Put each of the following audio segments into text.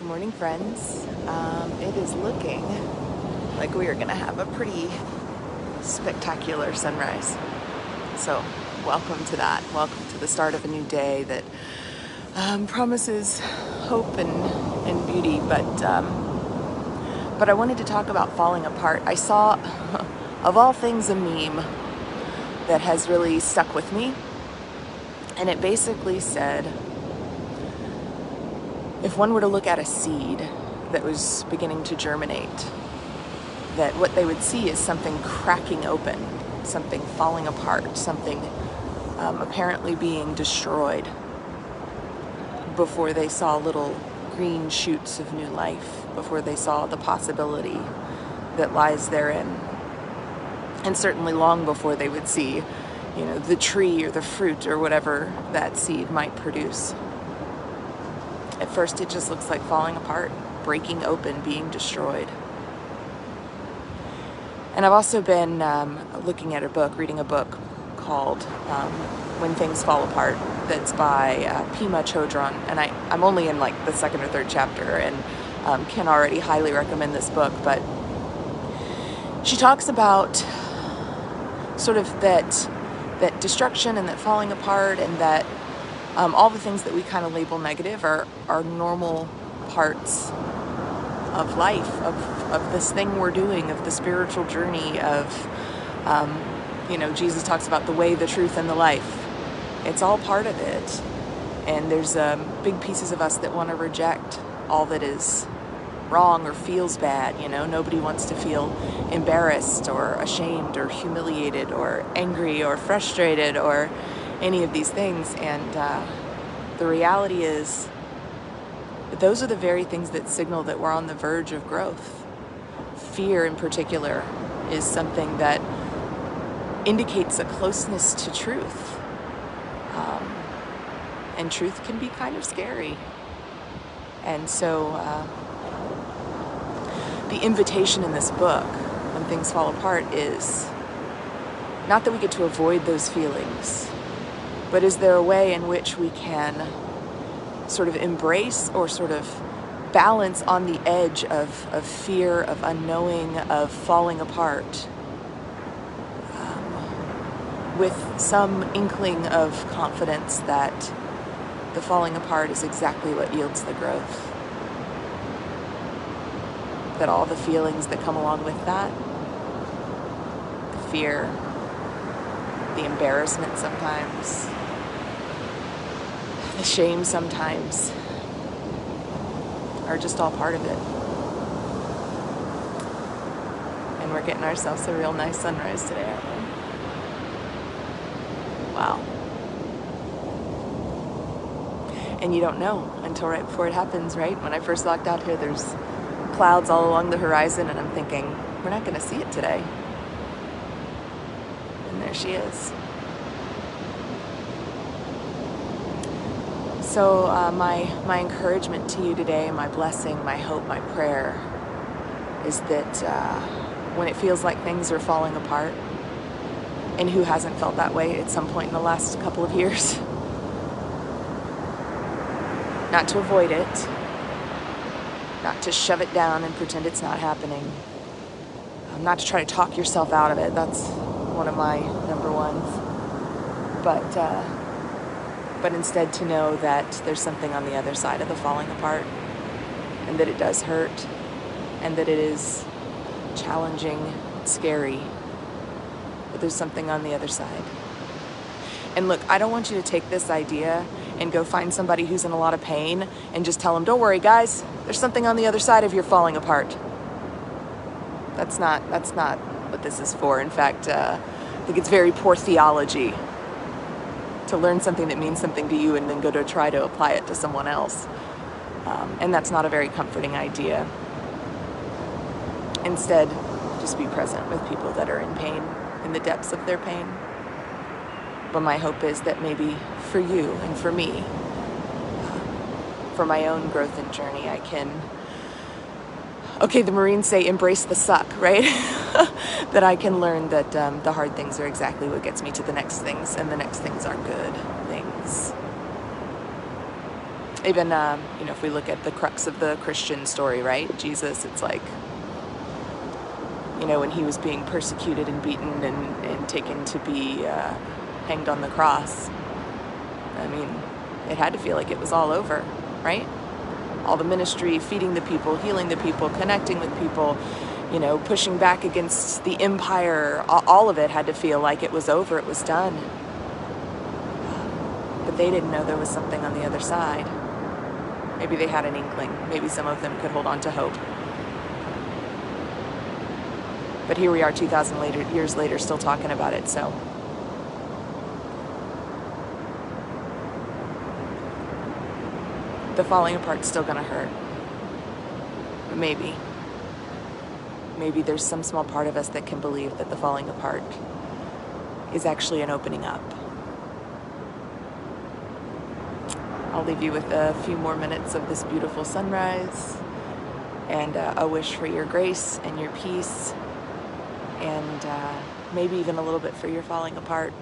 Good morning, friends. It is looking like we are going to have a pretty spectacular sunrise. So, welcome to that. Welcome to the start of a new day that promises hope and beauty. But I wanted to talk about falling apart. I saw, of all things, a meme that has really stuck with me, and it basically said, if one were to look at a seed that was beginning to germinate, that what they would see is something cracking open, something falling apart, something apparently being destroyed before they saw little green shoots of new life, before they saw the possibility that lies therein. And certainly long before they would see, the tree or the fruit or whatever that seed might produce. At first, it just looks like falling apart, breaking open, being destroyed. And I've also been reading a book called When Things Fall Apart, that's by Pema Chodron. And I'm only in the second or third chapter and can already highly recommend this book. But she talks about sort of that destruction and that falling apart, and that all the things that we kind of label negative are normal parts of life, of this thing we're doing, of the spiritual journey, of, Jesus talks about the way, the truth, and the life. It's all part of it. And there's big pieces of us that want to reject all that is wrong or feels bad. Nobody wants to feel embarrassed or ashamed or humiliated or angry or frustrated or any of these things. And the reality is that those are the very things that signal that we're on the verge of growth. Fear in particular is something that indicates a closeness to truth. And truth can be kind of scary. And so the invitation in this book, When Things Fall Apart, is not that we get to avoid those feelings, but is there a way in which we can sort of embrace or sort of balance on the edge of fear, of unknowing, of falling apart, with some inkling of confidence that the falling apart is exactly what yields the growth? That all the feelings that come along with that, the fear, the embarrassment sometimes, the shame sometimes, are just all part of it. And we're getting ourselves a real nice sunrise today, aren't we? Wow. And you don't know until right before it happens, right? When I first walked out here, there's clouds all along the horizon, and I'm thinking, we're not going to see it today. And there she is. So my encouragement to you today, my blessing, my hope, my prayer is that when it feels like things are falling apart, and who hasn't felt that way at some point in the last couple of years, not to avoid it, not to shove it down and pretend it's not happening, not to try to talk yourself out of it. That's one of my number ones. But instead to know that there's something on the other side of the falling apart, and that it does hurt, and that it is challenging, scary, but there's something on the other side. And look, I don't want you to take this idea and go find somebody who's in a lot of pain and just tell them, don't worry guys, there's something on the other side of your falling apart. That's not what this is for. In fact, I think it's very poor theology to learn something that means something to you and then go to try to apply it to someone else. And that's not a very comforting idea. Instead, just be present with people that are in pain, in the depths of their pain. But my hope is that maybe for you and for me, for my own growth and journey, I can, the Marines say embrace the suck, right? That I can learn that the hard things are exactly what gets me to the next things, and the next things are good things. Even, if we look at the crux of the Christian story, right? Jesus, it's like, when he was being persecuted and beaten and taken to be hanged on the cross, I mean, it had to feel like it was all over, right? All the ministry, feeding the people, healing the people, connecting with people, pushing back against the empire, all of it had to feel like it was over, it was done. But they didn't know there was something on the other side. Maybe they had an inkling. Maybe some of them could hold on to hope. But here we are 2,000 years later still talking about it, so. The falling apart's still gonna hurt. Maybe. Maybe there's some small part of us that can believe that the falling apart is actually an opening up. I'll leave you with a few more minutes of this beautiful sunrise and a wish for your grace and your peace, and maybe even a little bit for your falling apart.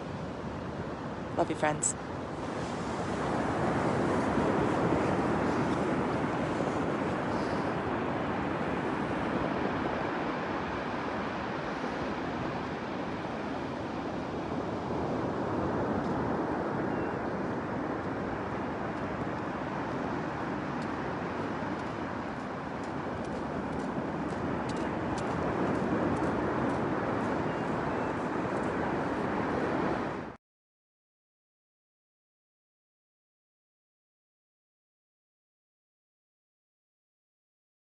Love you, friends.